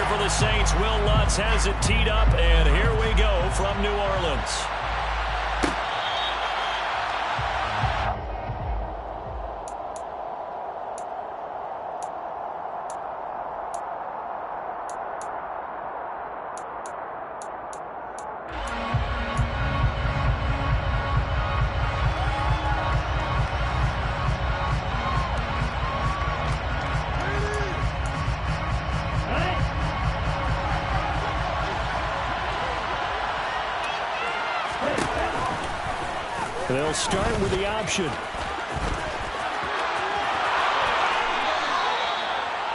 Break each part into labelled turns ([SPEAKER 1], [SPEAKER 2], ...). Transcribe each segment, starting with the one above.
[SPEAKER 1] for the Saints. Will Lutz has it teed up, and here we go from New Orleans. They'll start with the option.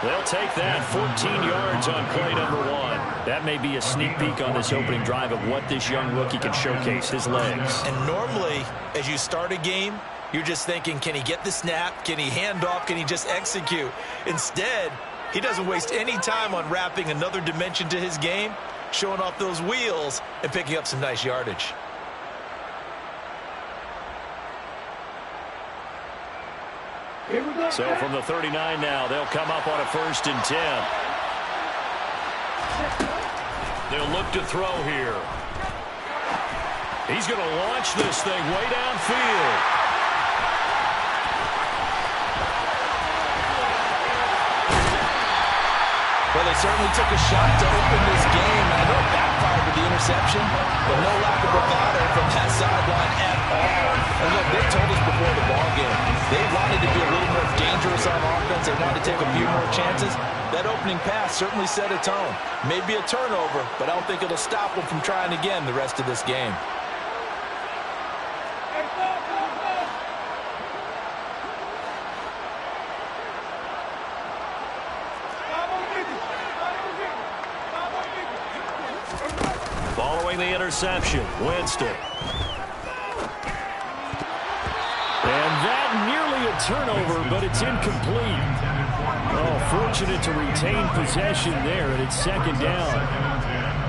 [SPEAKER 1] They'll take that 14 yards on play number 1. That may be a sneak peek on this opening drive of what this young rookie can showcase, his legs.
[SPEAKER 2] And normally, as you start a game, you're just thinking, can he get the snap? Can he hand off? Can he just execute? Instead, he doesn't waste any time on wrapping another dimension to his game, showing off those wheels, and picking up some nice yardage.
[SPEAKER 1] So from the 39 now, they'll come up on a 1st and 10. They'll look to throw here. He's going to launch this thing way downfield.
[SPEAKER 2] Well, they certainly took a shot to open this game, and I know it backfired with the interception, but no lack of bravado from that sideline at all. And look, they told us before the ball game, they wanted to be a little more dangerous on offense. They wanted to take a few more chances. That opening pass certainly set a tone. Maybe a turnover, but I don't think it'll stop them from trying again the rest of this game.
[SPEAKER 1] Following the interception, Winston. And that nearly a turnover, but it's incomplete. Oh, fortunate to retain possession there, and it's 2nd down.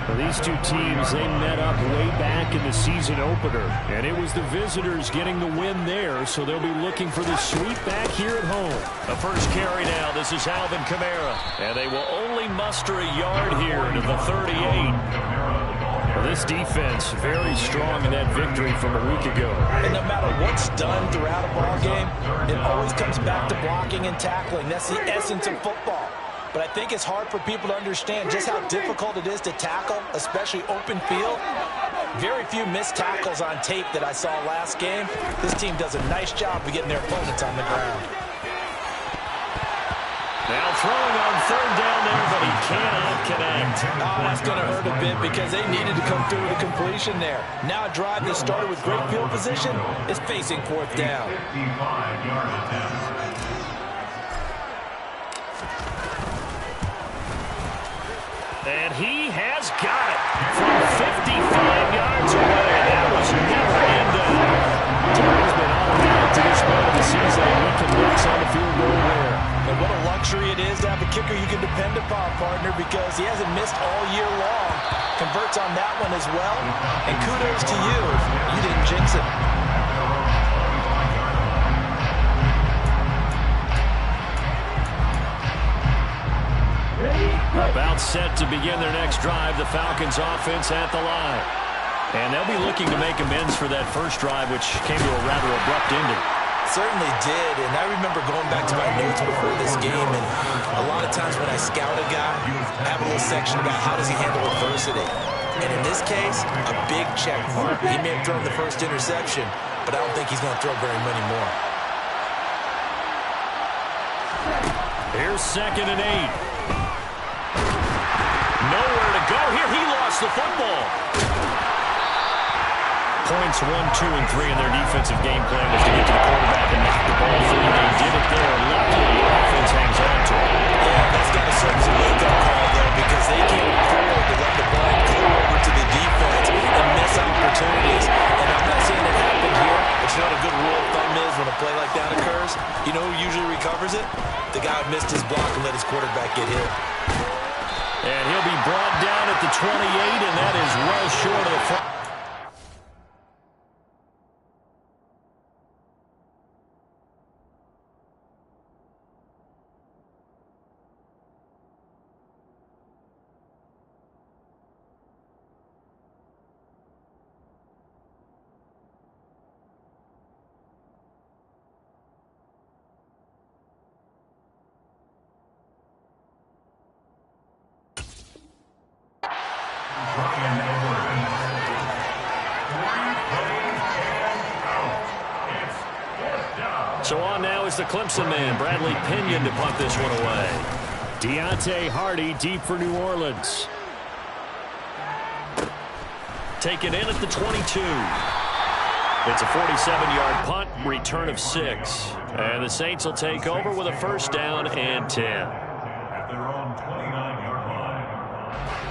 [SPEAKER 1] Well, these two teams, they met up way back in the season opener, and it was the visitors getting the win there, so they'll be looking for the sweep back here at home. The first carry now, this is Alvin Kamara, and they will only muster a yard here to the 38. Well, this defense very strong in that victory from a week ago.
[SPEAKER 2] And no matter what's done throughout a ball game, it always comes back to blocking and tackling. That's the essence of football. But I think it's hard for people to understand just how difficult it is to tackle, especially open field. Very few missed tackles on tape that I saw last game. This team does a nice job of getting their opponents on the ground.
[SPEAKER 1] Now throwing on 3rd down there, but he cannot connect.
[SPEAKER 2] Oh, that's going to hurt a bit because they needed to come through with a completion there. Now a drive that started with great field position is facing 4th down.
[SPEAKER 1] And he has got it from 55 yards away. That was never in doubt. He's been on the out to this point of the season, and he converts on the field goal there.
[SPEAKER 2] And what a luxury it is to have a kicker you can depend upon, partner, because he hasn't missed all year long. Converts on that one as well. And kudos to you. You didn't jinx it.
[SPEAKER 1] About set to begin their next drive, the Falcons offense at the line. And they'll be looking to make amends for that first drive, which came to a rather abrupt ending.
[SPEAKER 2] Certainly did, and I remember going back to my notes before this game, and a lot of times when I scout a guy, I have a little section about how does he handle adversity. And in this case, a big check mark. He may have thrown the first interception, but I don't think he's going to throw very many more.
[SPEAKER 1] Here's 2nd and 8. Nowhere to go here. He lost the football. Points 1, 2, and 3 in their defensive game plan was to get to the quarterback and knock the ball free. They did it there. Luckily, the offense hangs on to it.
[SPEAKER 2] Yeah, that's got to serve as a wake-up call, though, because they can't afford to let the ball clear over to the defense and miss opportunities. And I'm not saying it happened here, but you know what a good rule of thumb is when a play like that occurs? You know who usually recovers it? The guy who missed his block and let his quarterback get hit.
[SPEAKER 1] And he'll be brought down at the 28, and that is well short of the front. So on now is the Clemson man, Bradley Pinion, to punt this one away. Deontay Hardy deep for New Orleans. Taken in at the 22. It's a 47-yard punt, return of 6. And the Saints will take over with a first down and 10.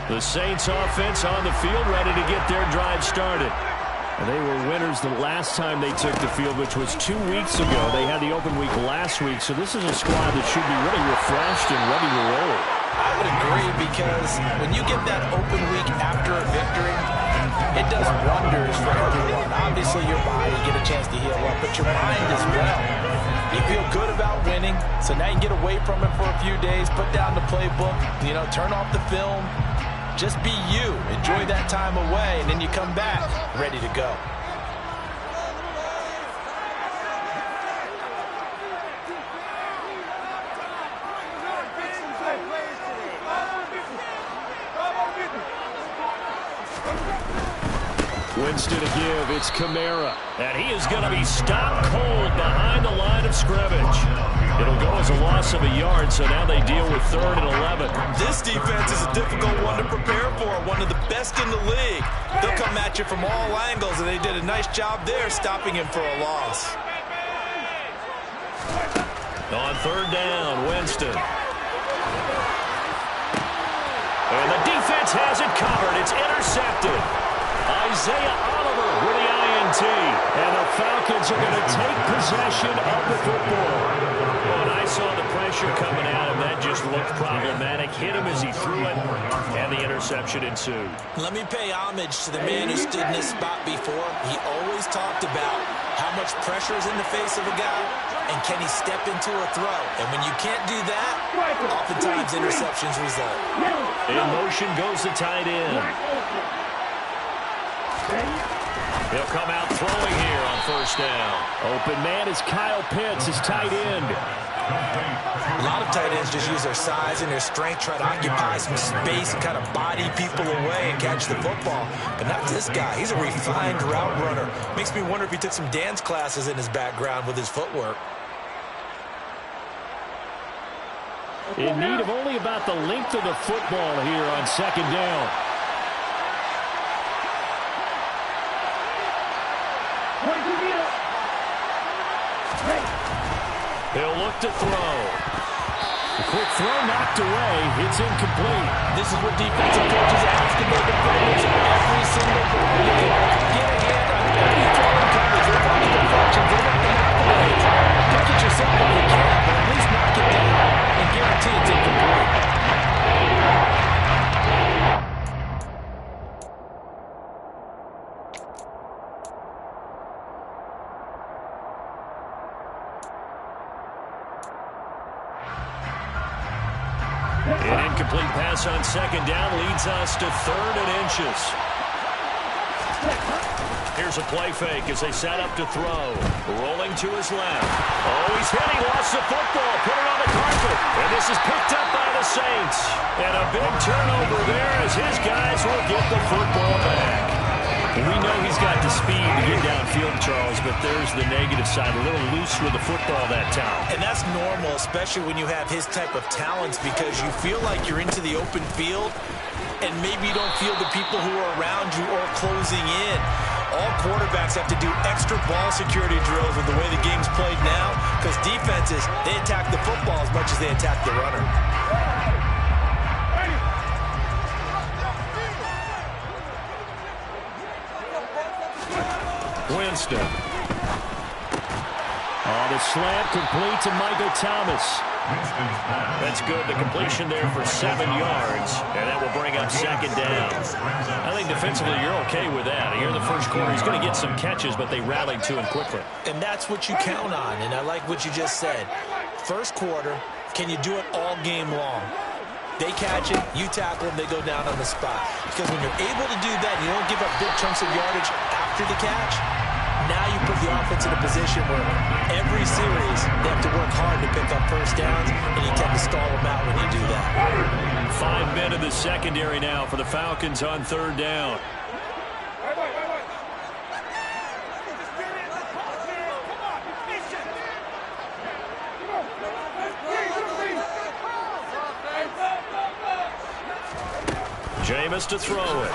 [SPEAKER 1] The Saints offense on the field, ready to get their drive started. And they were winners the last time they took the field, which was 2 weeks ago. They had the open week last week, so this is a squad that should be really refreshed and ready to roll.
[SPEAKER 2] I would agree, because when you get that open week after a victory, it does wonders for everyone. Obviously, your body, get a chance to heal up, but your mind as well. You feel good about winning, so now you get away from it for a few days, put down the playbook, turn off the film. Just be you. Enjoy that time away, and then you come back ready to go.
[SPEAKER 1] Winston to give. It's Kamara. And he is going to be stopped cold behind the line of scrimmage. It'll go as a loss of a yard, so now they deal with 3rd and 11.
[SPEAKER 2] This defense is a difficult one to prepare for, one of the best in the league. They'll come at you from all angles, and they did a nice job there stopping him for a loss.
[SPEAKER 1] On 3rd down, Winston. And the defense has it covered. It's intercepted. Isaiah Oliver with the INT. And the Falcons are going to take possession of the football. When I saw the pressure coming at him, that just looked problematic. Hit him as he threw it, and the interception ensued.
[SPEAKER 2] Let me pay homage to the man who stood in this spot before. He always talked about how much pressure is in the face of a guy, and can he step into a throw. And when you can't do that, oftentimes interceptions result.
[SPEAKER 1] In motion goes the tight end. He'll come out throwing here on 1st down. Open man is Kyle Pitts, his tight end.
[SPEAKER 2] A lot of tight ends just use their size and their strength, try to occupy some space and kind of body people away and catch the football. But not this guy. He's a refined route runner. Makes me wonder if he took some dance classes in his background with his footwork.
[SPEAKER 1] In need of only about the length of the football here on 2nd down. He'll look to throw. The quick throw knocked away. It's incomplete.
[SPEAKER 2] This is what defensive coaches ask of their defenders every single play. Get a hand on every throw in coverage. They're running deflections. They're not going to accolades. Pick it yourself if you can, but at least knock it down and guarantee it's incomplete.
[SPEAKER 1] An incomplete pass on 2nd down leads us to 3rd and inches. Here's a play fake as they set up to throw. Rolling to his left. Oh, he's hit. He lost the football. Put it on the carpet. And this is picked up by the Saints. And a big turnover there as his guys will get the football back. We know he's got the speed to get downfield, Charles, but there's the negative side. A little loose with the football that time.
[SPEAKER 2] And that's normal, especially when you have his type of talents, because you feel like you're into the open field and maybe you don't feel the people who are around you or closing in. All quarterbacks have to do extra ball security drills with the way the game's played now, because defenses, they attack the football as much as they attack the runner.
[SPEAKER 1] Winston. Oh, the slant complete to Michael Thomas. That's good. The completion there for 7 yards, and that will bring up 2nd down. I think defensively you're okay with that. Here in the first quarter, he's going to get some catches, but they rallied to him quickly.
[SPEAKER 2] And that's what you count on, and I like what you just said. First quarter, can you do it all game long? They catch it, you tackle them, they go down on the spot. Because when you're able to do that, you don't give up big chunks of yardage after the catch, now you put the offense in a position where every series they have to work hard to pick up first downs, and you tend to stall them out when you do that.
[SPEAKER 1] 5 men in the secondary now for the Falcons on 3rd down. Jameis to throw it.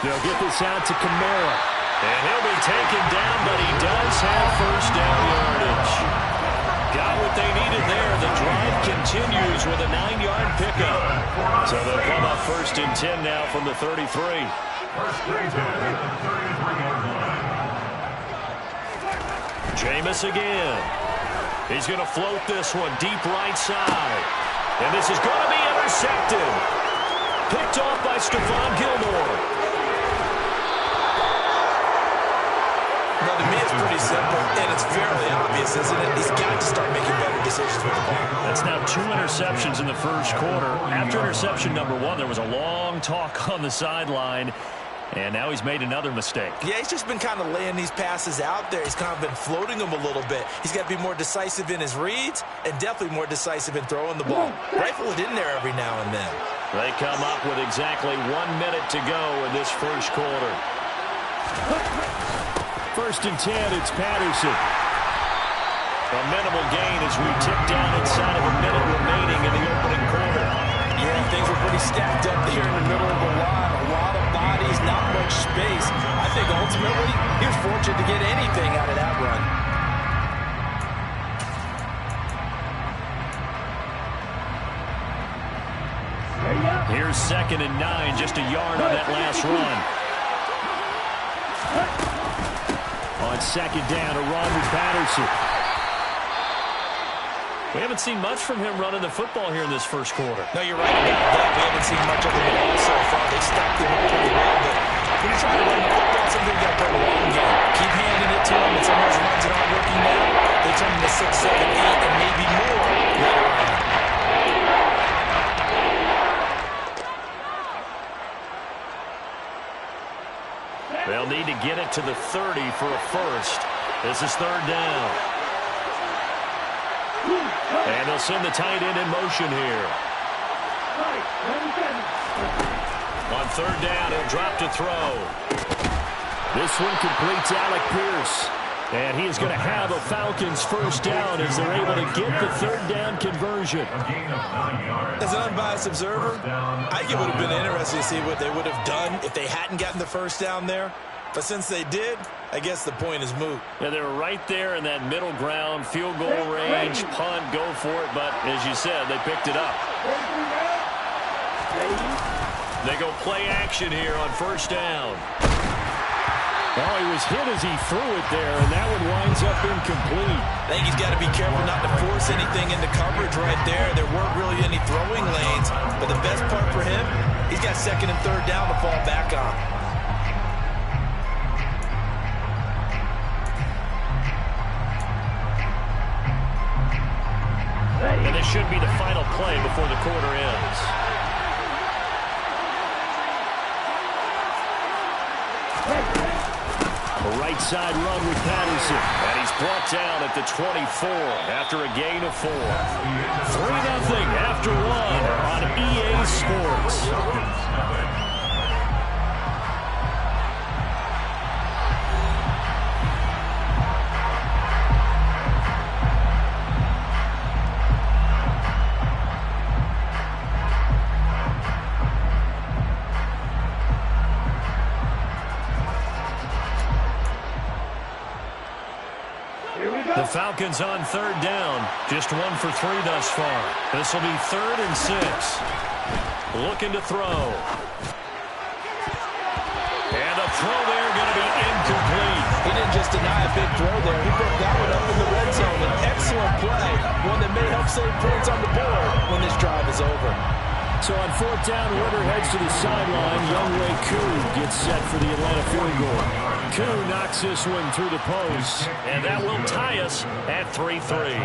[SPEAKER 1] They'll get this out to Kamara. And he'll be taken down, but he does have first down yardage. Got what they needed there. The drive continues with a 9-yard pickup. So they'll come up 1st and 10 now from the 33. Jameis again. He's going to float this one deep right side. And this is going to be intercepted. Picked off by Stephon Gilmore.
[SPEAKER 2] Well, to me, it's pretty simple, and it's fairly obvious, isn't it? He's got to start making better decisions with the ball.
[SPEAKER 1] That's now 2 interceptions in the first quarter. After interception number 1, there was a long talk on the sideline, and now he's made another mistake.
[SPEAKER 2] Yeah, he's just been kind of laying these passes out there. He's kind of been floating them a little bit. He's got to be more decisive in his reads and definitely more decisive in throwing the ball. Rifle it in there every now and then.
[SPEAKER 1] They come up with exactly 1 minute to go in this first quarter. 1st and 10, it's Patterson. A minimal gain as we tick down inside of a minute remaining in the opening quarter.
[SPEAKER 2] Yeah, things were pretty stacked up there in the middle of the line. A lot of bodies, not much space. I think ultimately he was fortunate to get anything out of that run.
[SPEAKER 1] Here's 2nd and 9, just a yard on that last run. On 2nd down, a run with Patterson. We haven't seen much from him running the football here in this first quarter.
[SPEAKER 2] No, you're right about that. We haven't seen much of him at all so far. They stopped him up pretty well, but when you're trying to run the football, something you got to play the long game. Keep handing it to him, and some of those runs that aren't working now, they turn into 6, 7, 8, and maybe more later on.
[SPEAKER 1] They'll need to get it to the 30 for a first. This is 3rd down. And they'll send the tight end in motion here. On 3rd down, he'll drop to throw. This one completes Alec Pierce. And he is going to have a Falcons first down as they're able to get the 3rd down conversion.
[SPEAKER 2] As an unbiased observer, I think it would have been interesting to see what they would have done if they hadn't gotten the first down there. But since they did, I guess the point is moot.
[SPEAKER 1] Yeah, they were right there in that middle ground, field goal range, punt, go for it. But as you said, they picked it up. They go play action here on 1st down. Well, he was hit as he threw it there, and that one winds up incomplete.
[SPEAKER 2] I think he's got to be careful not to force anything into coverage right there. There weren't really any throwing lanes, but the best part for him, he's got 2nd and 3rd down to fall back on.
[SPEAKER 1] And this should be the final play before the quarter ends. A right side run with Patterson. And he's brought down at the 24 after a gain of 4. 3-0 after 1 on EA Sports. The Falcons on 3rd down. Just 1 for 3 thus far. This will be 3rd and 6. Looking to throw. And the throw there going to be incomplete.
[SPEAKER 2] He didn't just deny a big throw there. He broke that one up in the red zone. An excellent play. One that may help save points on the board when this drive is over.
[SPEAKER 1] So on 4th down, Ridder heads to the sideline. Younghoe Koo gets set for the Atlanta field goal. Koo knocks this one through the post, and that will tie us at 3-3.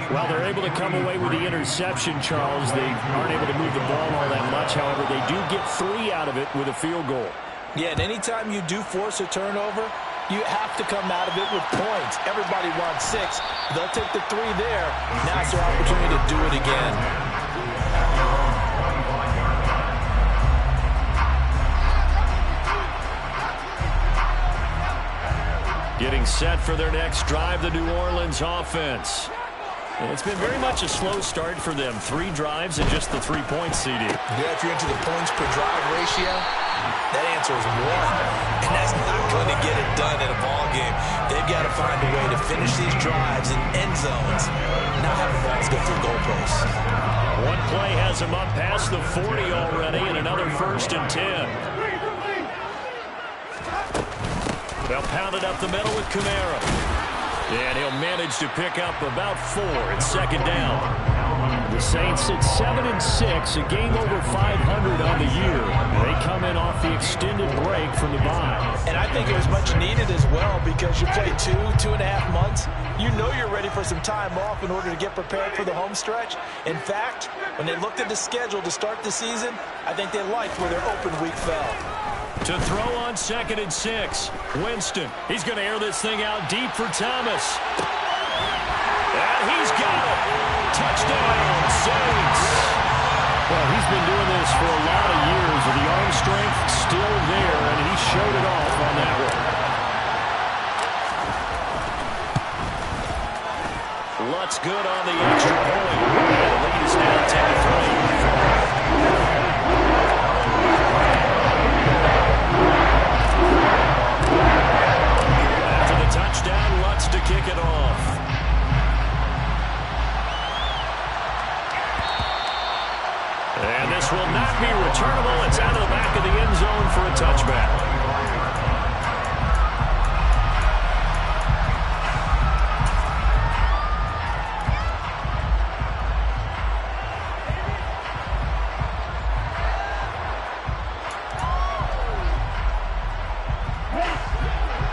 [SPEAKER 1] While they're able to come away with the interception, Charles, they aren't able to move the ball all that much. However, they do get 3 out of it with a field goal.
[SPEAKER 2] Yeah, and anytime you do force a turnover, you have to come out of it with points. Everybody wants 6. They'll take the 3 there. Now it's their opportunity to do it again. Getting set for their next drive, the New Orleans offense.
[SPEAKER 1] It's been very much a slow start for them. 3 drives and just the 3 points, CD.
[SPEAKER 2] Yeah, if you're into the points per drive ratio, that answer is 1. And that's not going to get it done in a ball game. They've got to find a way to finish these drives in end zones, not have the balls go through goalposts.
[SPEAKER 1] One play has him up past the 40 already, and another 1st and 10. They'll pound it up the middle with Kamara. And he'll manage to pick up about 4 at 2nd down. The Saints at 7-6, a game over 500 on the year. They come in off the extended break from the bye.
[SPEAKER 2] And I think it was much needed as well because you play 2.5 months. You know you're ready for some time off in order to get prepared for the home stretch. In fact, when they looked at the schedule to start the season, I think they liked where their open week fell.
[SPEAKER 1] To throw on 2nd and 6. Winston. He's going to air this thing out deep for Thomas. And he's got it. Touchdown, Saints. Well, he's been doing this for a lot of years, and the arm strength still there, and he showed it off on that one. Lutz good on the extra point. And the lead is now 10-3. Touchdown, Lutz to kick it off. And this will not be returnable. It's out of the back of the end zone for a touchback.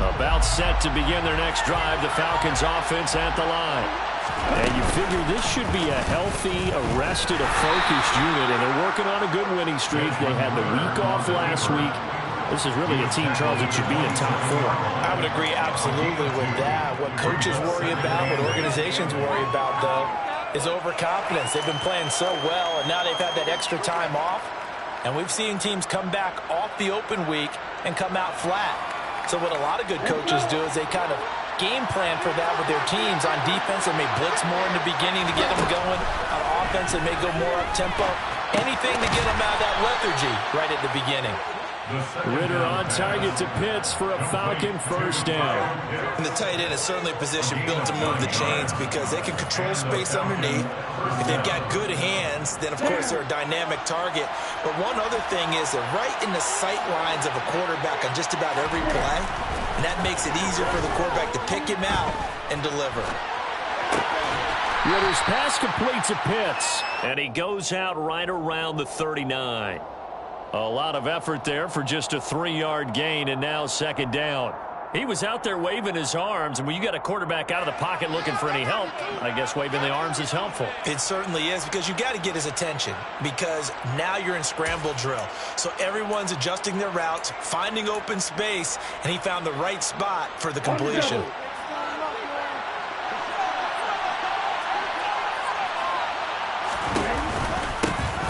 [SPEAKER 1] About set to begin their next drive, the Falcons offense at the line. And you figure this should be a healthy, arrested, a focused unit, and they're working on a good winning streak. They had the week off last week. This is really a team, Charles, that should be in top 4.
[SPEAKER 2] I would agree absolutely with that. What coaches worry about, what organizations worry about, though, is overconfidence. They've been playing so well, and now they've had that extra time off. And we've seen teams come back off the open week and come out flat. So what a lot of good coaches do is they kind of game plan for that with their teams. On defense, they may blitz more in the beginning to get them going. On offense, they may go more up-tempo. Anything to get them out of that lethargy right at the beginning.
[SPEAKER 1] Ritter on target to Pitts for a Falcon 1st down.
[SPEAKER 2] And the tight end is certainly a position built to move the chains because they can control space underneath. If they've got good hands, then, of course, they're a dynamic target. But one other thing is they're right in the sight lines of a quarterback on just about every play. And that makes it easier for the quarterback to pick him out and deliver.
[SPEAKER 1] Ritter's pass complete to Pitts. And he goes out right around the 39. A lot of effort there for just a 3-yard gain, and now 2nd down. He was out there waving his arms, and when you got a quarterback out of the pocket looking for any help, I guess waving the arms is helpful.
[SPEAKER 2] It certainly is, because you got to get his attention, because now you're in scramble drill. So everyone's adjusting their routes, finding open space, and he found the right spot for the completion.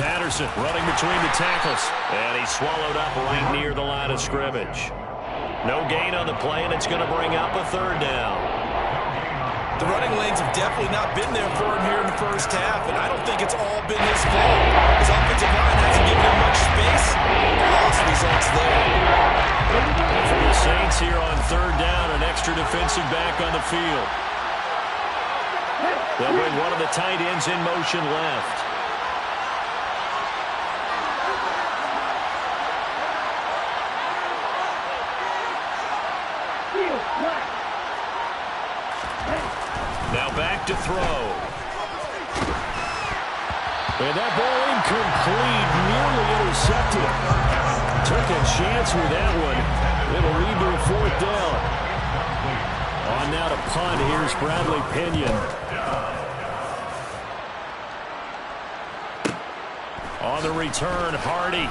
[SPEAKER 1] Patterson running between the tackles, and he's swallowed up right near the line of scrimmage. No gain on the play, and it's going to bring up a 3rd down.
[SPEAKER 2] The running lanes have definitely not been there for him here in the first half, and I don't think it's all been his fault. His offensive line hasn't given him much space. Lost results there.
[SPEAKER 1] And for the Saints here on 3rd down, an extra defensive back on the field. They'll bring one of the tight ends in motion left. Now back to throw. And that ball incomplete, nearly intercepted. Took a chance with that one. It'll lead to a 4th down. On now to punt, here's Bradley Pinion. On the return, Hardy.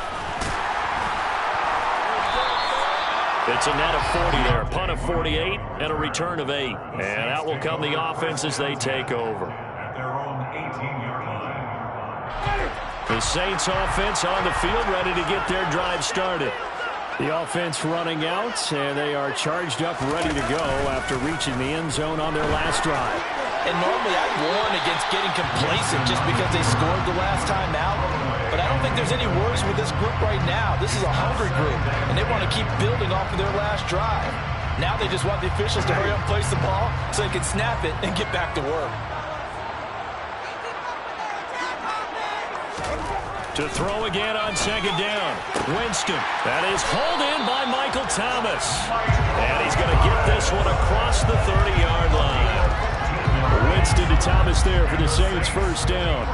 [SPEAKER 1] It's a net of 40 there, a punt of 48, and a return of 8. And out will come the offense as they take over. The Saints offense on the field, ready to get their drive started. The offense running out, and they are charged up, ready to go after reaching the end zone on their last drive.
[SPEAKER 2] And normally I warn against getting complacent just because they scored the last time out. But I don't think there's any worries with this group right now. This is a hungry group, and they want to keep building off of their last drive. Now they just want the officials to hurry up and place the ball so they can snap it and get back to work.
[SPEAKER 1] To throw again on second down. Winston. That is hauled in by Michael Thomas. And he's going to get this one across the 30-yard line. Winston to Thomas there for the Saints' first down.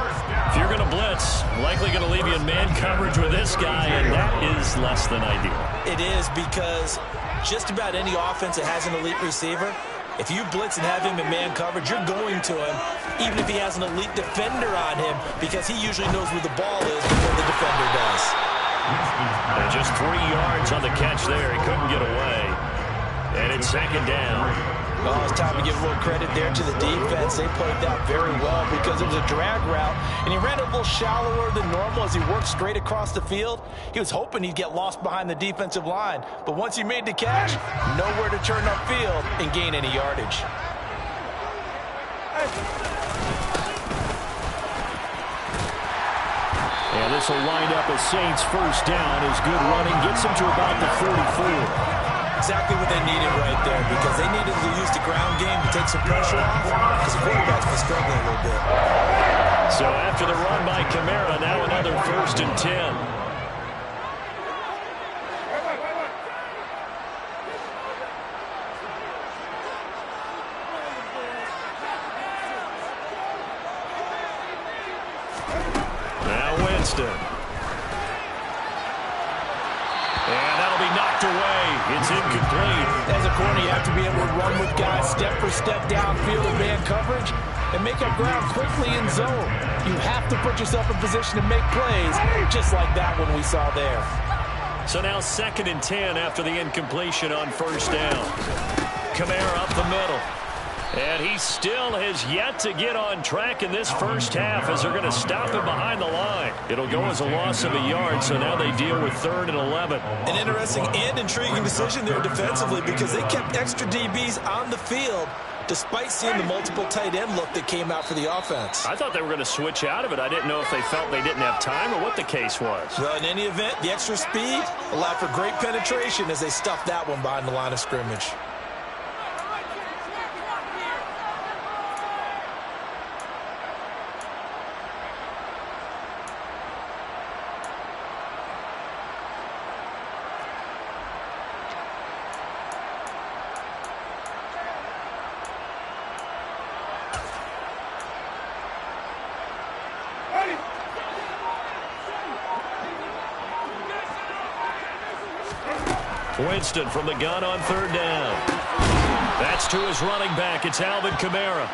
[SPEAKER 1] If you're going to blitz, likely going to leave you in man coverage with this guy, and that is less than ideal.
[SPEAKER 2] It is, because just about any offense that has an elite receiver, if you blitz and have him in man coverage, you're going to him, even if he has an elite defender on him, because he usually knows where the ball is before the defender does.
[SPEAKER 1] And just 3 yards on the catch there. He couldn't get away. And it's second down.
[SPEAKER 2] Well, it's time to give a little credit there to the defense. They played that very well because it was a drag route, and he ran a little shallower than normal as he worked straight across the field. He was hoping he'd get lost behind the defensive line, but once he made the catch, nowhere to turn upfield and gain any yardage.
[SPEAKER 1] And this will wind up a Saints first down as good running gets him to about the 44.
[SPEAKER 2] Exactly what they needed right there, because they needed to use the ground game to take some pressure off, because the quarterback's been struggling a little bit.
[SPEAKER 1] So after the run by Kamara, now another 1st and 10. Now Winston. And that'll be knocked away. It's incomplete.
[SPEAKER 2] As a corner, you have to be able to run with guys step for step downfield in man coverage and make up ground quickly in zone. You have to put yourself in position to make plays, just like that one we saw there.
[SPEAKER 1] So now 2nd and 10 after the incompletion on first down. Kamara up the middle. And he still has yet to get on track in this first half as they're going to stop him behind the line. It'll go as a loss of a yard, so now they deal with 3rd and 11.
[SPEAKER 2] An interesting and intriguing decision there defensively, because they kept extra DBs on the field despite seeing the multiple tight end look that came out for the offense.
[SPEAKER 1] I thought they were going to switch out of it. I didn't know if they felt they didn't have time or what the case was.
[SPEAKER 2] Well, in any event, the extra speed allowed for great penetration as they stuffed that one behind the line of scrimmage.
[SPEAKER 1] Winston from the gun on 3rd down. That's to his running back. It's Alvin Kamara.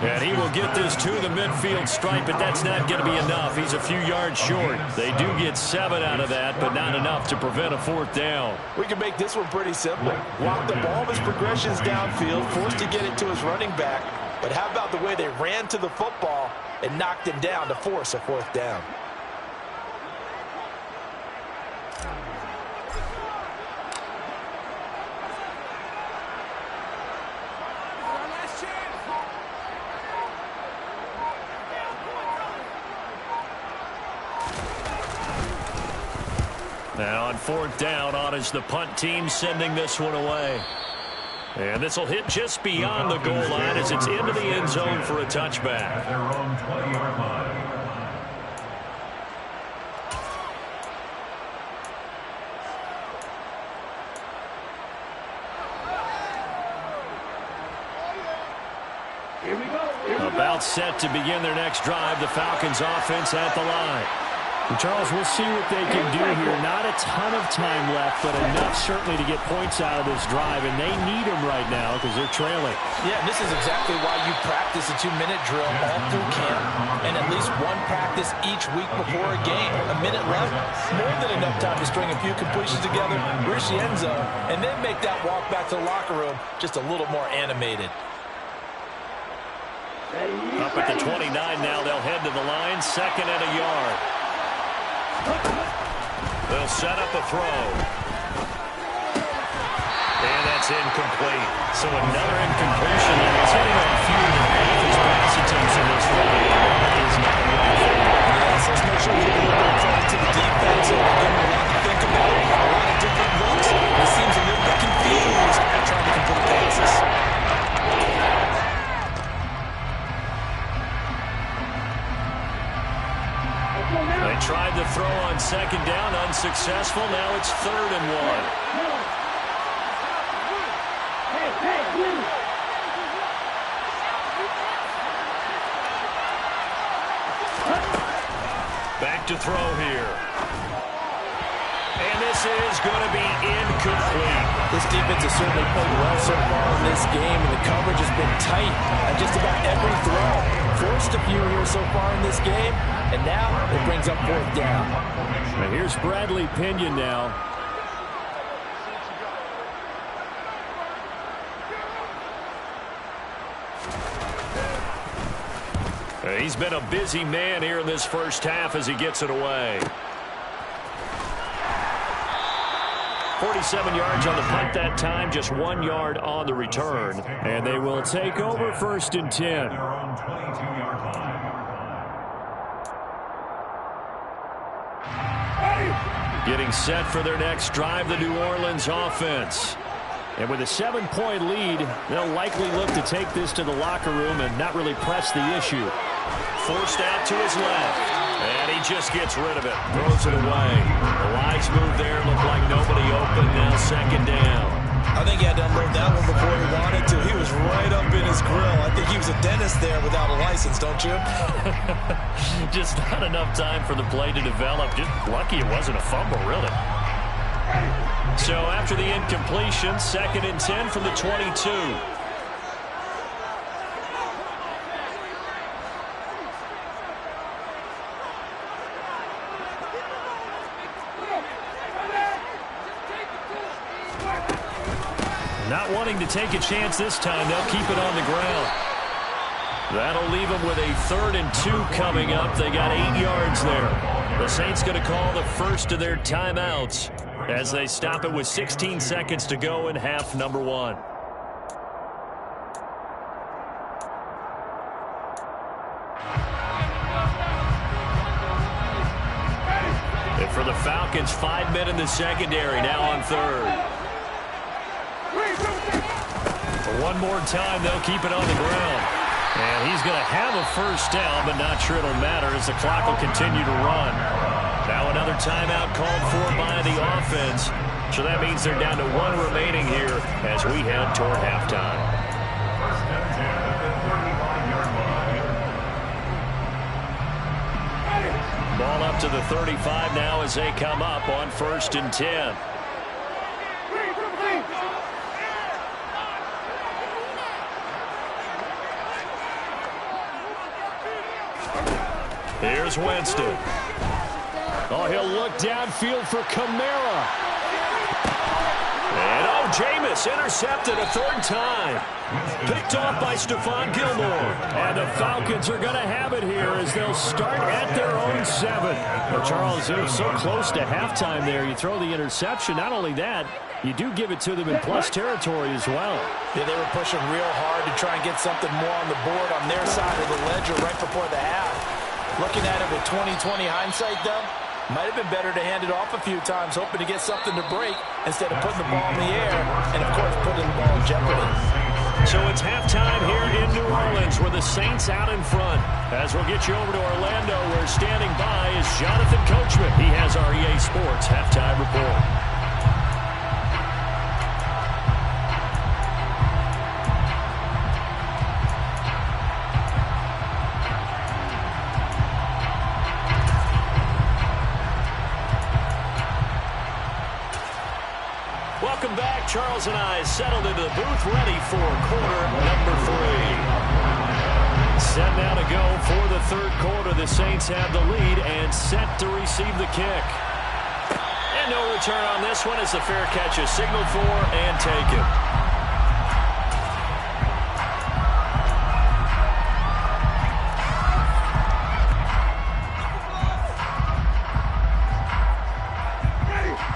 [SPEAKER 1] And he will get this to the midfield stripe, but that's not going to be enough. He's a few yards short. They do get 7 out of that, but not enough to prevent a 4th down.
[SPEAKER 2] We can make this one pretty simple. Walk the ball of his progressions downfield, forced to get it to his running back. But how about the way they ran to the football and knocked him down to force a 4th down?
[SPEAKER 1] Now on 4th down, on is the punt team sending this one away. And this will hit just beyond the goal line as it's into the end zone for a touchback.
[SPEAKER 3] Their own 20-yard line.
[SPEAKER 1] About set to begin their next drive, the Falcons offense at the line. And Charles, we'll see what they can do here. Not a ton of time left, but enough certainly to get points out of this drive, and they need them right now because they're trailing.
[SPEAKER 2] Yeah, and this is exactly why you practice a 2-minute drill all through camp, and at least one practice each week before a game. A minute left, more than enough time to string a few completions together, reach the end zone, and then make that walk back to the locker room just a little more animated.
[SPEAKER 1] Up at the 29 now, they'll head to the line, 2nd and a yard. They'll set up a throw. And that That's incomplete. So another incompletion, and it's hitting on fewer than half his pass attempts in this one. That is not right for him.
[SPEAKER 2] Yes, let's make sure we give a little bit of credit to the defense. They're giving him a lot to think about, a lot of different looks. He seems a little bit confused at trying to complete passes.
[SPEAKER 1] They tried to throw on second down, unsuccessful. Now it's 3rd and 1. Back to throw here. And this is going to be incomplete.
[SPEAKER 2] This defense has certainly played well so far in this game, and the coverage has been tight at just about every throw. Forced a few here so far in this game, and now it brings up 4th down.
[SPEAKER 1] And here's Bradley Pinion now. He's been a busy man here in this first half as he gets it away. 47 yards on the punt that time, just 1 yard on the return. And they will take over 1st and 10.
[SPEAKER 3] Their own 22-yard line.
[SPEAKER 1] Getting set for their next drive, the New Orleans offense. And with a 7-point lead, they'll likely look to take this to the locker room and not really press the issue. Forced out to his left. And he just gets rid of it. Throws it away. The wise move there. Looked like nobody open. Now 2nd down.
[SPEAKER 2] I think he had to unload that one before he wanted to. He was right up in his grill. I think he was a dentist there without a license, don't you?
[SPEAKER 1] Just not enough time for the play to develop. Just lucky it wasn't a fumble, really. So after the incompletion, 2nd and 10 from the 22. Not wanting to take a chance this time, they'll keep it on the ground. That'll leave them with a 3rd and 2 coming up. They got 8 yards there. The Saints going to call the first of their timeouts as they stop it with 16 seconds to go in half number 1. And for the Falcons, 5 men in the secondary, now on 3rd. One more time, they'll keep it on the ground. And he's going to have a first down, but not sure it'll matter as the clock will continue to run. Now another timeout called for by the offense. So that means they're down to 1 remaining here as we head toward halftime. Ball up to the 35 now as they come up on 1st and 10. Here's Winston. Oh, he'll look downfield for Kamara. And Jameis intercepted a 3rd time. Picked off by Stephon Gilmore. And the Falcons are going to have it here as they'll start at their own 7. Well, Charles, it was so close to halftime there. You throw the interception. Not only that, you do give it to them in plus territory as well.
[SPEAKER 2] Yeah, they were pushing real hard to try and get something more on the board on their side of the ledger right before the half. Looking at it with 20/20 hindsight, though, might have been better to hand it off a few times, hoping to get something to break instead of putting the ball in the air and, of course, putting the ball in jeopardy.
[SPEAKER 1] So it's halftime here in New Orleans where the Saints out in front. As we'll get you over to Orlando, where standing by is Jonathan Coachman. He has our EA Sports halftime report. Welcome back. Charles and I settled into the booth, ready for quarter number 3. Set now to go for the 3rd quarter. The Saints have the lead and set to receive the kick. And no return on this one as the fair catch is signaled for and taken.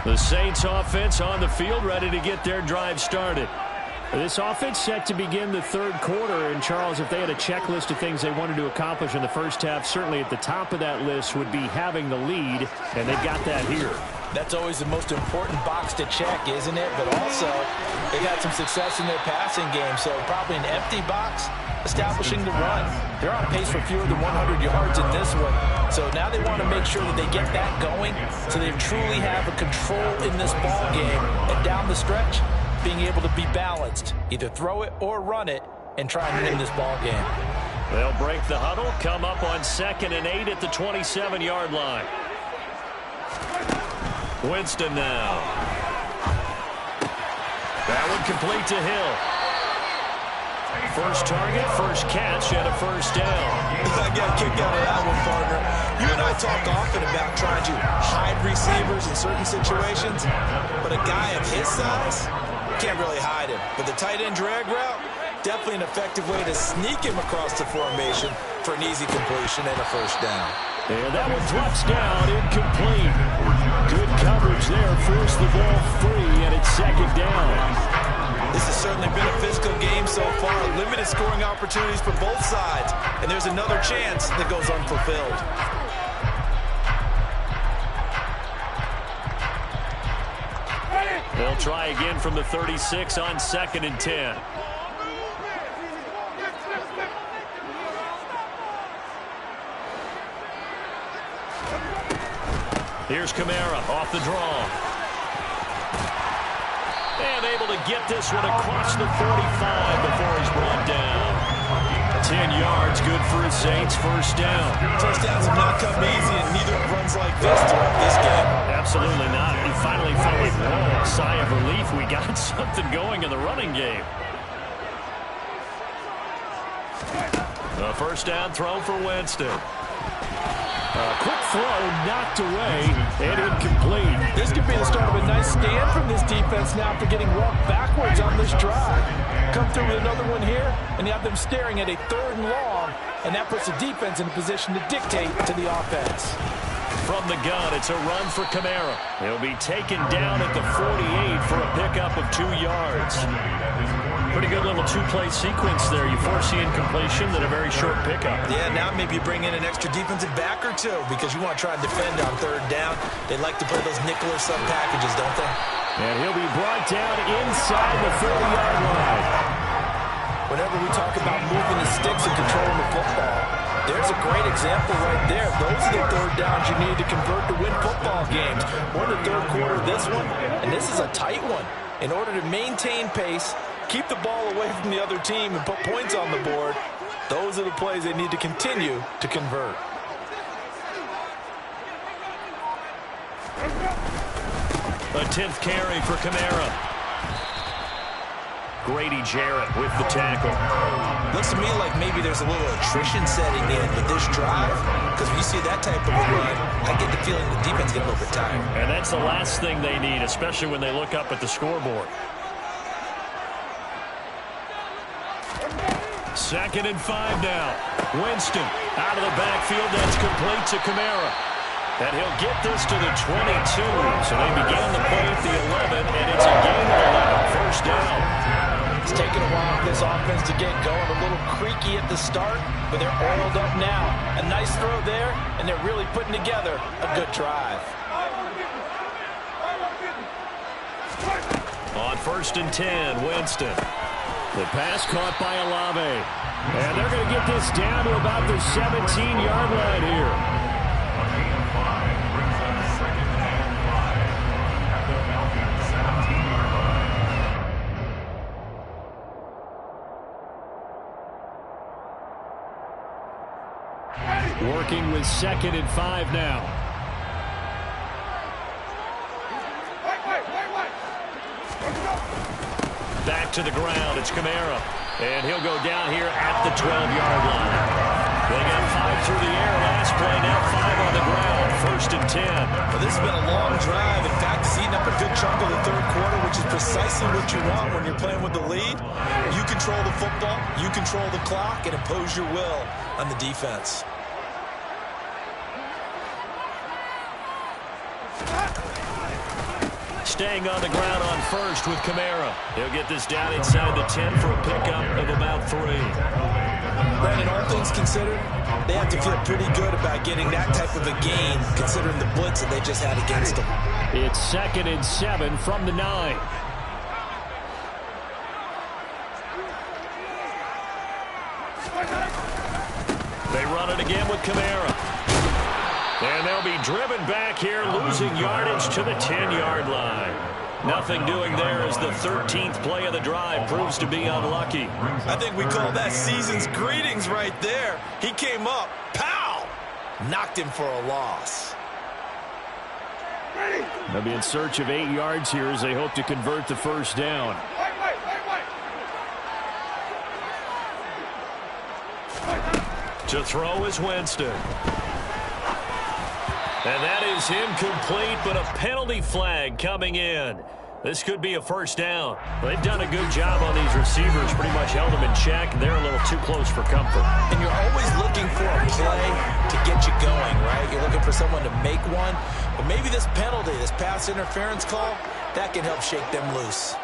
[SPEAKER 1] The Saints offense on the field, ready to get their drive started. This offense set to begin the third quarter. And, Charles, if they had a checklist of things they wanted to accomplish in the first half, certainly at the top of that list would be having the lead, and they've got that here.
[SPEAKER 2] That's always the most important box to check, isn't it? But also, they've had some success in their passing game, so probably an empty box establishing the run. They're on pace for fewer than 100 yards in this one. So now they want to make sure that they get that going so they truly have a control in this ball game. And down the stretch, being able to be balanced, either throw it or run it, and try and win this ball game.
[SPEAKER 1] They'll break the huddle, come up on 2nd and 8 at the 27-yard line. Winston now. That one complete to Hill. First target, first catch, and a first down.
[SPEAKER 2] I got a kick out of that one, partner. You and I talk often about trying to hide receivers in certain situations, but a guy of his size can't really hide him. But the tight end drag route, definitely an effective way to sneak him across the formation for an easy completion and a first down.
[SPEAKER 1] And that one drops down, incomplete. Good coverage there, forced the ball free, and it's 2nd down.
[SPEAKER 2] This has certainly been a physical game so far. Limited scoring opportunities for both sides. And there's another chance that goes unfulfilled.
[SPEAKER 1] They'll try again from the 36 on 2nd and 10. Here's Kamara off the draw. And able to get this one across the 45 before he's brought down. 10 yards, good for his Saints, first down.
[SPEAKER 2] First downs have not come easy, and neither runs like this throughout this game.
[SPEAKER 1] Absolutely not. He finally felt like, whoa, a sigh of relief. We got something going in the running game. A first down throw for Winston. Quick throw, knocked away, and incomplete.
[SPEAKER 2] This could be the start of a nice stand from this defense now for getting walked backwards on this drive. Come through with another one here, and you have them staring at a 3rd and long, and that puts the defense in a position to dictate to the offense.
[SPEAKER 1] From the gun, it's a run for Kamara. He'll be taken down at the 48 for a pickup of 2 yards. Pretty good little 2-play sequence there. You force the incompletion, then a very short pickup.
[SPEAKER 2] Yeah, now maybe you bring in an extra defensive back or two because you want to try and defend on 3rd down. They like to play those nickel or sub packages, don't they?
[SPEAKER 1] And he'll be brought down inside the 30-yard line.
[SPEAKER 2] Whenever we talk about moving the sticks and controlling the football, there's a great example right there. Those are the 3rd downs you need to convert to win football games. We're in the 3rd quarter of this one, and this is a tight one. In order to maintain pace, keep the ball away from the other team, and put points on the board, those are the plays they need to continue to convert.
[SPEAKER 1] A 10th carry for Kamara. Grady Jarrett with the tackle.
[SPEAKER 2] Looks to me like maybe there's a little attrition setting in with this drive, because when you see that type of a run, I get the feeling the defense get a little bit tired.
[SPEAKER 1] And that's the last thing they need, especially when they look up at the scoreboard. 2nd and 5 now. Winston out of the backfield. That's complete to Kamara. And he'll get this to the 22. So they began the play at the 11, and it's a gain of 11. First down.
[SPEAKER 2] It's taken a while for this offense to get going. A little creaky at the start, but they're oiled up now. A nice throw there, and they're really putting together a good drive.
[SPEAKER 1] On 1st and 10, Winston. The pass caught by Olave. And they're going to get this down to about the 17-yard line here. Working with 2nd and 5 now. Back to the ground. It's Kamara. And he'll go down here at the 12-yard line. They got 5 through the air last play. Now 5 on the ground. 1st and 10.
[SPEAKER 2] Well, this has been a long drive. In fact, it's eating up a good chunk of the 3rd quarter, which is precisely what you want when you're playing with the lead. You control the football, you control the clock, and impose your will on the defense.
[SPEAKER 1] Staying on the ground on first with Kamara. He'll get this down inside the 10 for a pickup of about 3.
[SPEAKER 2] Brandon, all things considered, they have to feel pretty good about getting that type of a gain, considering the blitz that they just had against them.
[SPEAKER 1] It's 2nd and 7 from the 9. They run it again with Kamara. And they'll be driven back here, losing yardage to the 10-yard line. Nothing doing there as the 13th play of the drive proves to be unlucky.
[SPEAKER 2] I think we call that season's greetings right there. He came up, pow! Knocked him for a loss.
[SPEAKER 1] They'll be in search of 8 yards here as they hope to convert the first down. To throw is Winston. And that is incomplete, but a penalty flag coming in. This could be a first down. They've done a good job on these receivers, pretty much held them in check. They're a little too close for comfort.
[SPEAKER 2] And you're always looking for a play to get you going, right? You're looking for someone to make one. But maybe this penalty, this pass interference call, that can help shake them loose.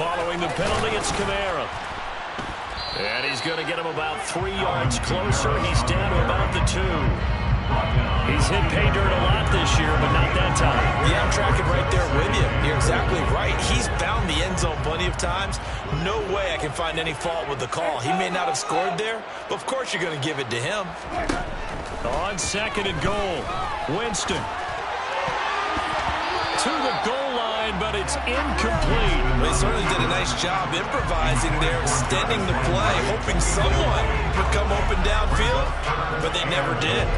[SPEAKER 1] Following the penalty, it's Kamara. And he's going to get him about 3 yards closer. He's down to about the 2. He's hit pay dirt a lot this year, but not that time.
[SPEAKER 2] Yeah, I'm tracking right there with you. You're exactly right. He's found the end zone plenty of times. No way I can find any fault with the call. He may not have scored there, but of course you're going to give it to him.
[SPEAKER 1] On 2nd and goal, Winston. To the goal line, but it's incomplete.
[SPEAKER 2] Well, they certainly did a nice job improvising there, extending the play, hoping someone would come open downfield, but they never did.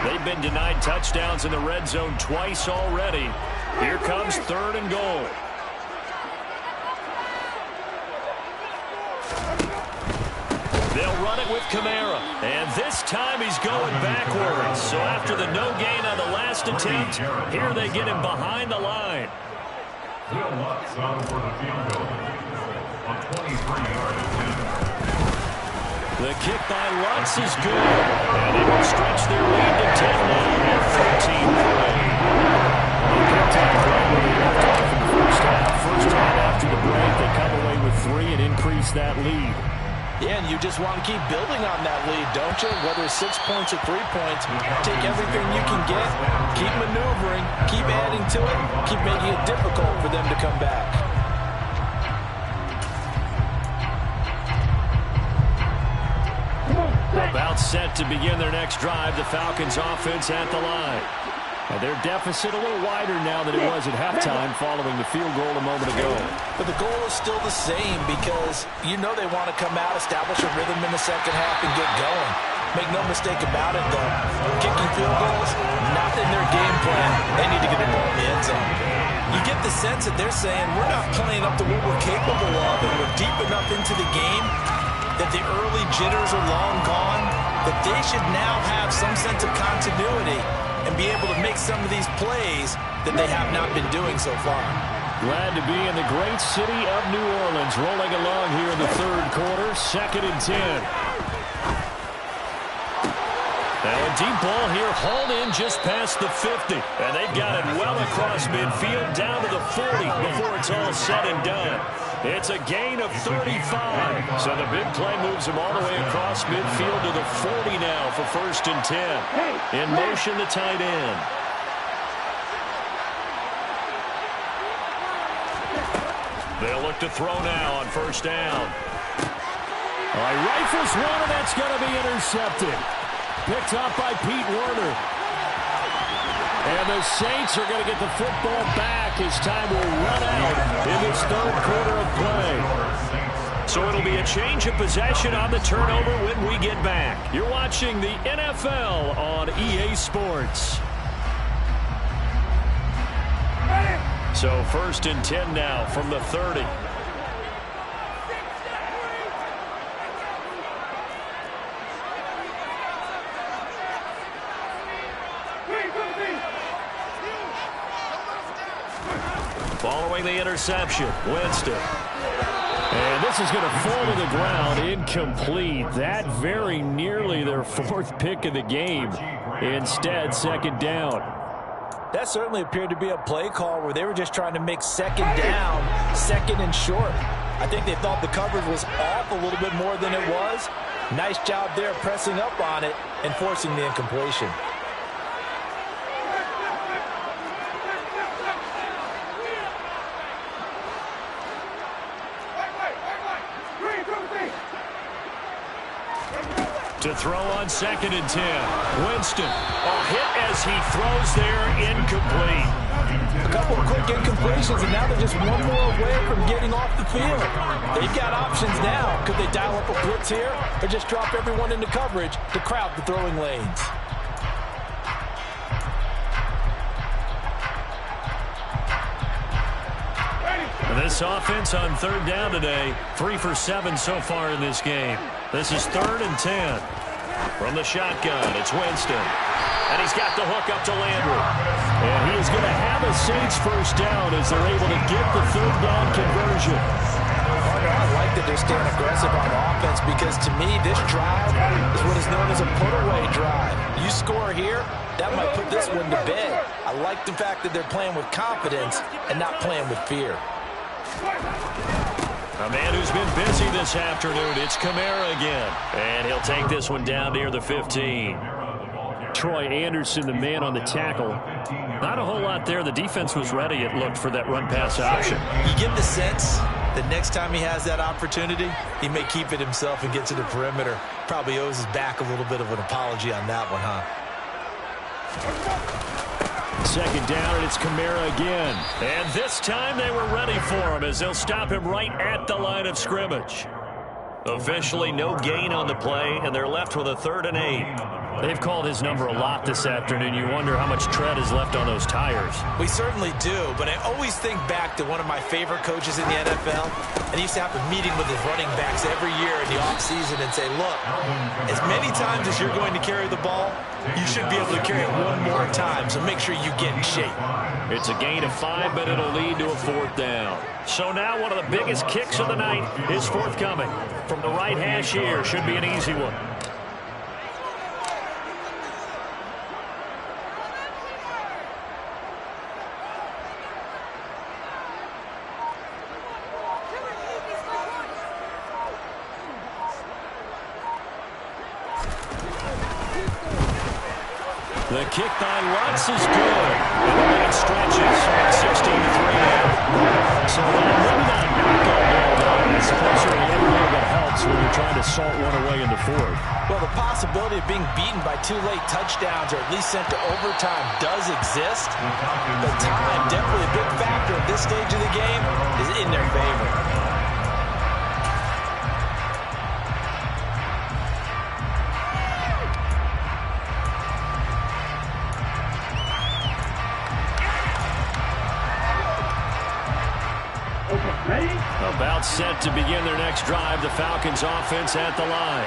[SPEAKER 1] They've been denied touchdowns in the red zone twice already. Here comes 3rd and goal. They'll run it with Kamara. And this time he's going backwards. So after the no gain on the last attempt, here they get him behind the line.
[SPEAKER 3] Will Lutz on for the field goal. A 23-yard attempt.
[SPEAKER 1] The kick by Lutz is good. And they will stretch their lead to 10 now at 13-3. They picked up right where they left off in the first half. First half after the break, they come away with 3 and increase that lead.
[SPEAKER 2] Yeah, and you just want to keep building on that lead, don't you? Whether it's 6 points or 3 points, take everything you can get, keep maneuvering, keep adding to it, keep making it difficult for them to come back.
[SPEAKER 1] About set to begin their next drive, the Falcons offense at the line. Their deficit a little wider now than it was at halftime following the field goal a moment ago.
[SPEAKER 2] But the goal is still the same because you know they want to come out, establish a rhythm in the second half, and get going. Make no mistake about it, though. Kicking field goals, not in their game plan. They need to get the ball in the end zone. You get the sense that they're saying, we're not playing up to what we're capable of, and we're deep enough into the game that the early jitters are long gone, that they should now have some sense of continuity and be able to make some of these plays that they have not been doing so far.
[SPEAKER 1] Glad to be in the great city of New Orleans, rolling along here in the 3rd quarter, 2nd and 10. Now a deep ball here, hauled in just past the 50. And they've got it well across midfield, down to the 40 before it's all said and done. It's a gain of 35. So the big play moves them all the way across midfield to the 40 now for 1st and 10. In motion, the tight end. They'll look to throw now on 1st down. All right, rifles one, and that's going to be intercepted. Picked up by Pete Werner. And the Saints are going to get the football back as time will run out in this 3rd quarter of play. So it'll be a change of possession on the turnover when we get back. You're watching the NFL on EA Sports. So 1st and 10 now from the 30. throwing the interception. Winston. And this is going to fall to the ground, incomplete. That very nearly their fourth pick of the game. Instead, second down.
[SPEAKER 2] That certainly appeared to be a play call where they were just trying to make second down, second and short. I think they thought the coverage was off a little bit more than it was. Nice job there pressing up on it and forcing the incompletion.
[SPEAKER 1] To throw on 2nd and 10. Winston. A hit as he throws there, incomplete.
[SPEAKER 2] A couple of quick incompletions, and now they're just one more away from getting off the field. They've got options now. Could they dial up a blitz here or just drop everyone into coverage to crowd the throwing lanes?
[SPEAKER 1] This offense on 3rd down today, 3 for 7 so far in this game. This is 3rd and 10. From the shotgun, it's Winston. And he's got the hook up to Landry. And he is going to have a Saints first down as they're able to get the 3rd down conversion.
[SPEAKER 2] I like that they're staying aggressive on offense because to me this drive is what is known as a put-away drive. You score here, that might put this one to bed. I like the fact that they're playing with confidence and not playing with fear.
[SPEAKER 1] A man who's been busy this afternoon, it's Kamara again. And he'll take this one down near the 15. Troy Anderson, the man on the tackle. Not a whole lot there. The defense was ready, it looked, for that run-pass option.
[SPEAKER 2] You get the sense that next time he has that opportunity, he may keep it himself and get to the perimeter. Probably owes his back a little bit of an apology on that one, huh?
[SPEAKER 1] 2nd down, and it's Kamara again. And this time they were ready for him as they'll stop him right at the line of scrimmage. Officially no gain on the play, and they're left with a 3rd and 8. They've called his number a lot this afternoon. You wonder how much tread is left on those tires.
[SPEAKER 2] We certainly do, but I always think back to one of my favorite coaches in the NFL, and he used to have a meeting with his running backs every year in the offseason and say, look, as many times as you're going to carry the ball, you should be able to carry it one more time, so make sure you get in shape.
[SPEAKER 1] It's a gain of 5, but it'll lead to a 4th down. So now one of the biggest kicks of the night is forthcoming. From the right hash here, should be an easy one. The kick by Lutz is good. And the lead stretches 16-3 now. So maybe not a knockout ball, though. I suppose certainly every little bit helps when you're trying to salt one away in the 4th.
[SPEAKER 2] Well, the possibility of being beaten by 2 late touchdowns or at least sent to overtime does exist. But time, definitely a big factor at this stage of the game, is in their favor.
[SPEAKER 1] About set to begin their next drive, the Falcons offense at the line.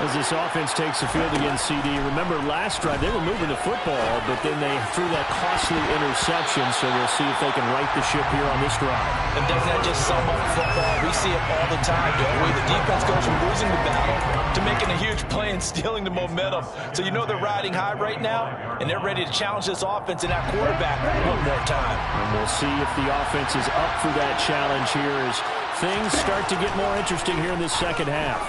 [SPEAKER 1] As this offense takes the field against CD, remember last drive they were moving the football, but then they threw that costly interception, so we'll see if they can right the ship here on this drive.
[SPEAKER 2] And doesn't that just sum up football? We see it all the time, don't we? The defense goes from losing the battle to making a huge play and stealing the momentum. So you know they're riding high right now, and they're ready to challenge this offense and that quarterback one more time.
[SPEAKER 1] And we'll see if the offense is up for that challenge here as things start to get more interesting here in this second half.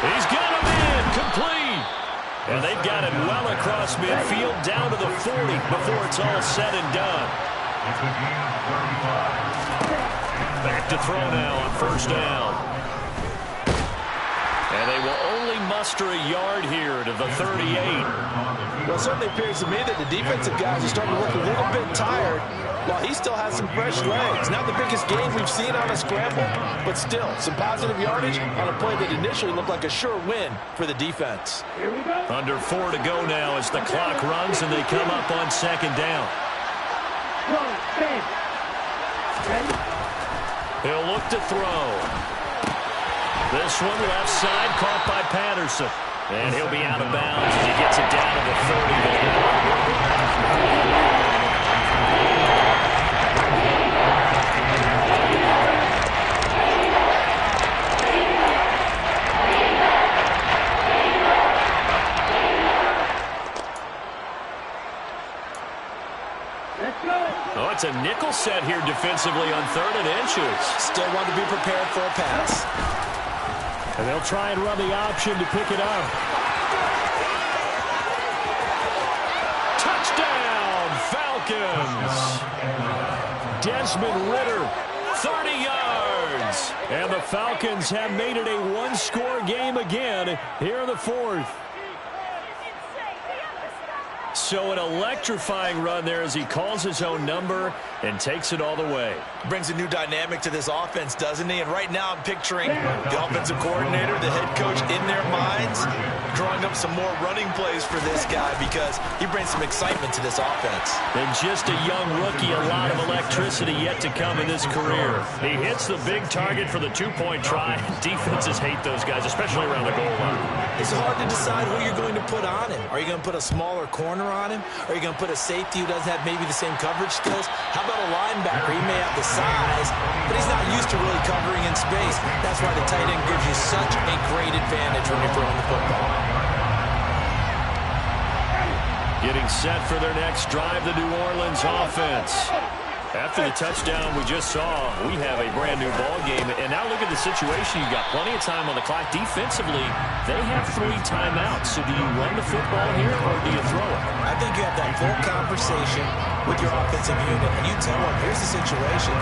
[SPEAKER 1] He's got him in, complete. And they've got it well across midfield, down to the 40 before it's all said and done. Back to throw now on 1st down. And they will only muster a yard here to the 38.
[SPEAKER 2] Well, it certainly appears to me that the defensive guys are starting to look a little bit tired while he still has some fresh legs. Not the biggest game we've seen on a scramble, but still some positive yardage on a play that initially looked like a sure win for the defense.
[SPEAKER 1] Under 4 to go now as the clock runs and they come up on 2nd down. He'll look to throw. This one left side caught by Patterson. And he'll be out of bounds as he gets it down to the 30. defensively on 3rd and inches.
[SPEAKER 2] Still want to be prepared for a pass.
[SPEAKER 1] And they'll try and run the option to pick it up. Touchdown, Falcons! Desmond Ridder, 30 yards. And the Falcons have made it a one-score game again here in the 4th. So an electrifying run there as he calls his own number and takes it all the way.
[SPEAKER 2] Brings a new dynamic to this offense, doesn't he? And right now I'm picturing the offensive coordinator, the head coach in their minds, drawing up some more running plays for this guy because he brings some excitement to this offense.
[SPEAKER 1] And just a young rookie, a lot of electricity yet to come in this career. He hits the big target for the two-point try. Defenses hate those guys, especially around the goal line.
[SPEAKER 2] It's hard to decide who you're going to put on him. Are you going to put a smaller corner on him? Are you going to put a safety who doesn't have maybe the same coverage skills? How about a linebacker? He may have the size, but he's not used to really covering in space. That's why the tight end gives you such a great advantage when you're throwing the football.
[SPEAKER 1] Getting set for their next drive, the New Orleans offense. After the touchdown we just saw, we have a brand-new ball game. And now look at the situation. You've got plenty of time on the clock. Defensively, they have 3 timeouts. So do you run the football here or do you throw it?
[SPEAKER 2] I think you have that full conversation with your offensive unit, and you tell them, here's the situation.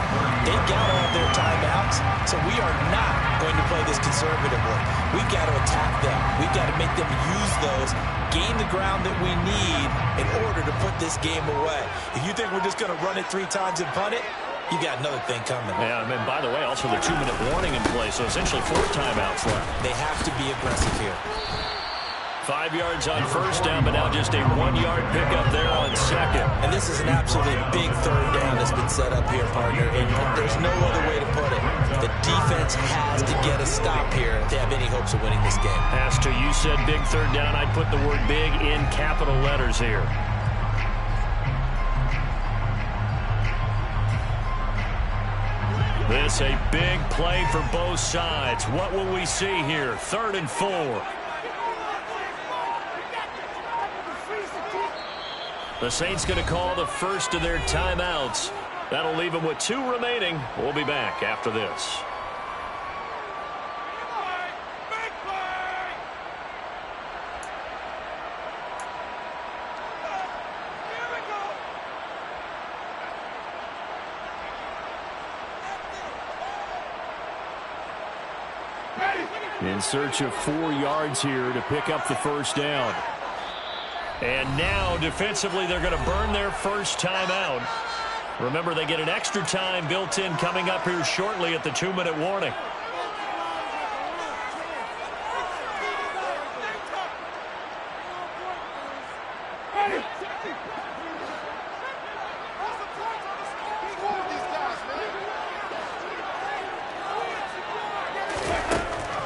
[SPEAKER 2] They've got all their timeouts, so we are not going to play this conservatively. We've got to attack them. We've got to make them use those, gain the ground that we need in order to put this game away. If you think we're just going to run it 3 times and punt it, you got another thing coming.
[SPEAKER 1] Yeah, and by the way, also the 2-minute warning in play, so essentially 4 timeouts left.
[SPEAKER 2] They have to be aggressive here.
[SPEAKER 1] 5 yards on first down, but now just a 1-yard pickup there on second.
[SPEAKER 2] And this is an absolutely big 3rd down that's been set up here, partner. And there's no other way to put it. The defense has to get a stop here if they have any hopes of winning this game.
[SPEAKER 1] Pastor, you said big 3rd down. I'd put the word big in capital letters here. This a big play for both sides. What will we see here? 3rd and 4. The Saints going to call the first of their timeouts. That'll leave them with 2 remaining. We'll be back after this. In search of 4 yards here to pick up the first down. And now, defensively, they're going to burn their first timeout. Remember, they get an extra time built in coming up here shortly at the 2-minute warning.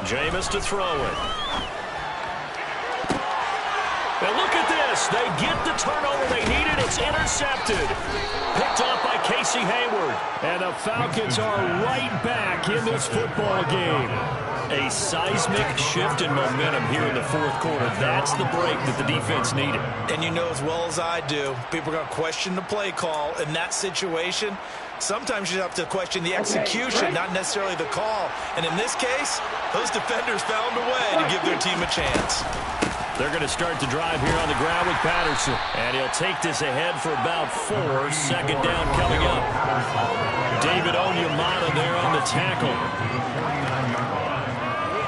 [SPEAKER 1] Jameis to throw it. And look at this. They get the turnover they needed. It's intercepted. Picked off by Casey Hayward. And the Falcons are right back in this football game. A seismic shift in momentum here in the 4th quarter. That's the break that the defense needed.
[SPEAKER 2] And you know as well as I do, people are going to question the play call in that situation. Sometimes you have to question the execution, not necessarily the call. And in this case, those defenders found a way to give their team a chance.
[SPEAKER 1] They're going to start the drive here on the ground with Patterson. And he'll take this ahead for about 4. 2nd down coming up. David Onyemata there on the tackle.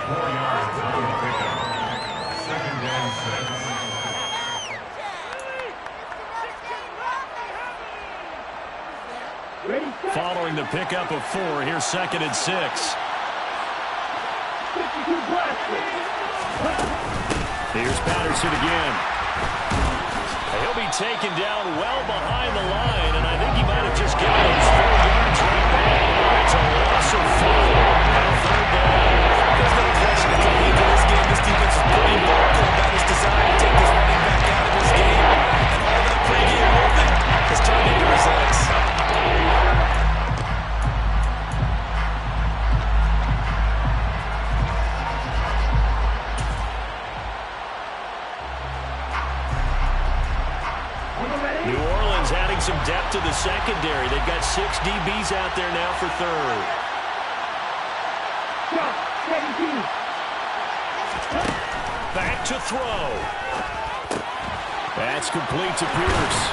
[SPEAKER 3] 4 yards on the pickup. 2nd and 6.
[SPEAKER 1] Following the pickup of 4, here's 2nd and 6. Here's Patterson again. He'll be taken down well behind the line, and I think he might have just given those 4 yards right there. It's a loss of 4. And 3rd down.
[SPEAKER 2] There's no question that coming into this game, this defense is pretty vocal about its desire to take this running back out of this game. And all that pregame movement has turned into results.
[SPEAKER 1] New Orleans adding some depth to the secondary. They've got 6 DBs out there now for third. Back to throw. That's complete to Pierce.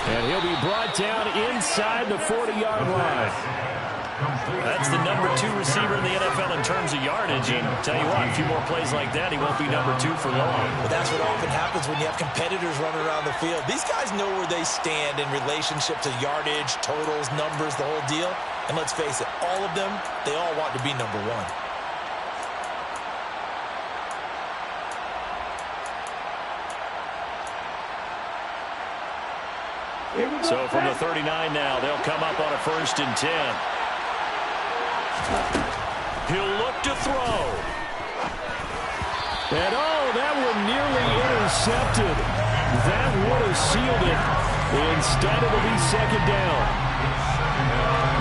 [SPEAKER 1] And he'll be brought down inside the 40-yard line. That's the number 2 receiver in the NFL in terms of yardage. And tell you what, a few more plays like that, he won't be number 2 for long.
[SPEAKER 2] But that's what often happens when you have competitors running around the field. These guys know where they stand in relationship to yardage, totals, numbers, the whole deal. And let's face it, all of them, they all want to be number 1.
[SPEAKER 1] So from the 39 now, they'll come up on a 1st and 10. He'll look to throw. And that one nearly intercepted. That would have sealed it. Instead, it'll be 2nd down.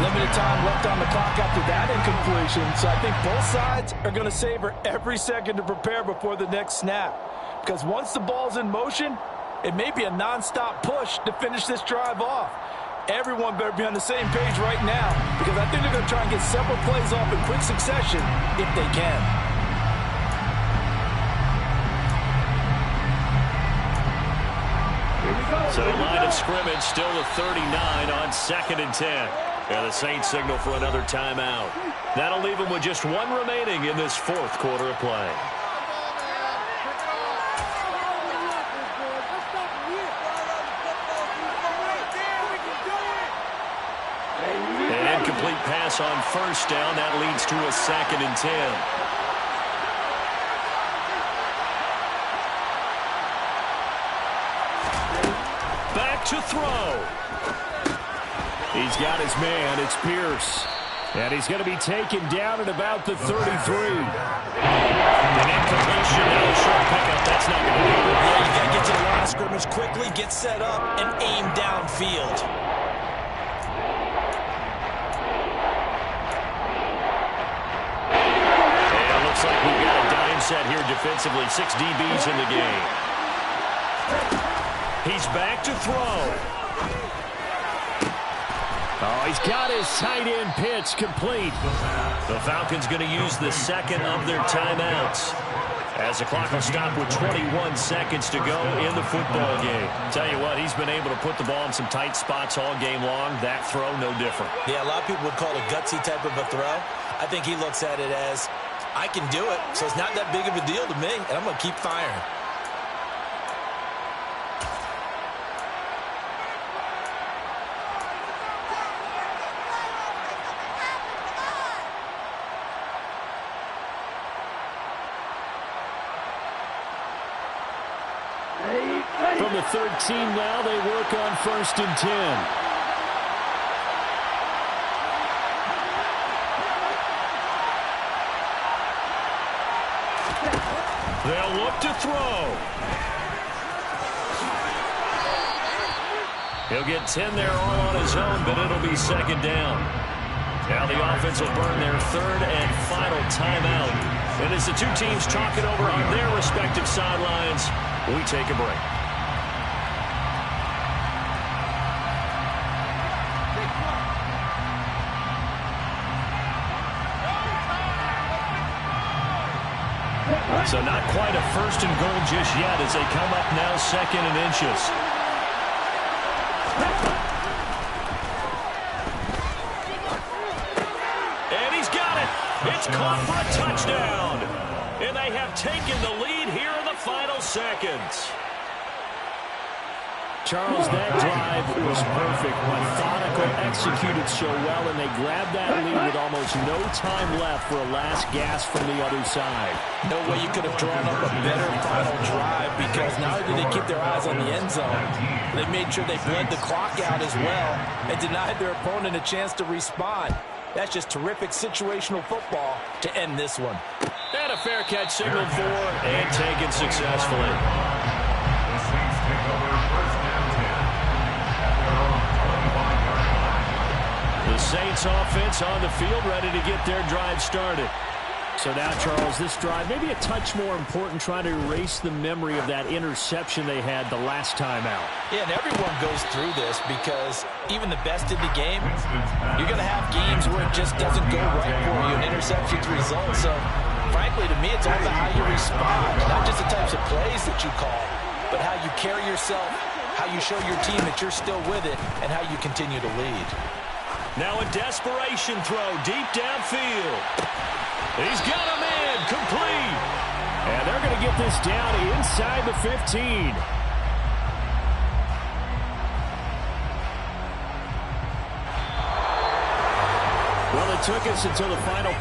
[SPEAKER 4] Limited time left on the clock after that incompletion. So I think both sides are going to savor every second to prepare before the next snap. Because once the ball's in motion, it may be a non-stop push to finish this drive off. Everyone better be on the same page right now, because I think they're going to try and get several plays off in quick succession if they can.
[SPEAKER 1] So line of scrimmage still the 39 on 2nd and 10. And the Saints signal for another timeout. That'll leave them with just 1 remaining in this 4th quarter of play. Complete pass on 1st down. That leads to a 2nd and 10. Back to throw. He's got his man. It's Pierce. And he's going to be taken down at about the 33. An incompletion and a short pickup. That's not going to do it.
[SPEAKER 2] Yeah, you got to get to the line of scrimmage quickly, get set up, and aim downfield.
[SPEAKER 1] Like we've got a dime set here defensively. 6 DBs in the game. He's back to throw. Oh, he's got his tight end pitch complete. The Falcons going to use the 2nd of their timeouts, as the clock will stop with 21 seconds to go in the football game. Tell you what, he's been able to put the ball in some tight spots all game long. That throw, no different.
[SPEAKER 2] Yeah, a lot of people would call it a gutsy type of a throw. I think he looks at it as, I can do it, so it's not that big of a deal to me, and I'm going to keep firing.
[SPEAKER 1] From the 13 now, they work on 1st and 10. They'll look to throw. He'll get 10 there all on his own, but it'll be 2nd down. Now the offense will burn their 3rd and final timeout. And as the 2 teams talk it over on their respective sidelines, we take a break. So not quite a 1st and goal just yet as they come up now 2nd and inches. And he's got it. It's caught for a touchdown. And they have taken the lead here in the final seconds. Charles, that drive was perfect. Methodical, executed so well, and they grabbed that lead with almost no time left for a last gasp from the other side.
[SPEAKER 4] No way you could have drawn up a better final drive, because not only did they keep their eyes on the end zone, they made sure they bled the clock out as well and denied their opponent a chance to respond. That's just terrific situational football to end this one.
[SPEAKER 1] And a fair catch signaled for and taken successfully. The Saints offense on the field, ready to get their drive started. So now, Charles, this drive maybe a touch more important, trying to erase the memory of that interception they had the last time out.
[SPEAKER 4] Yeah, and everyone goes through this because even the best in the game, you're going to have games where it just doesn't go right for you, and interceptions result. So, frankly, to me, it's all about how you respond, not just the types of plays that you call, but how you carry yourself, how you show your team that you're still with it, and how you continue to lead.
[SPEAKER 1] Now a desperation throw deep downfield. He's got him in, complete. And they're going to get this down inside the 15. Well, it took us until the final play.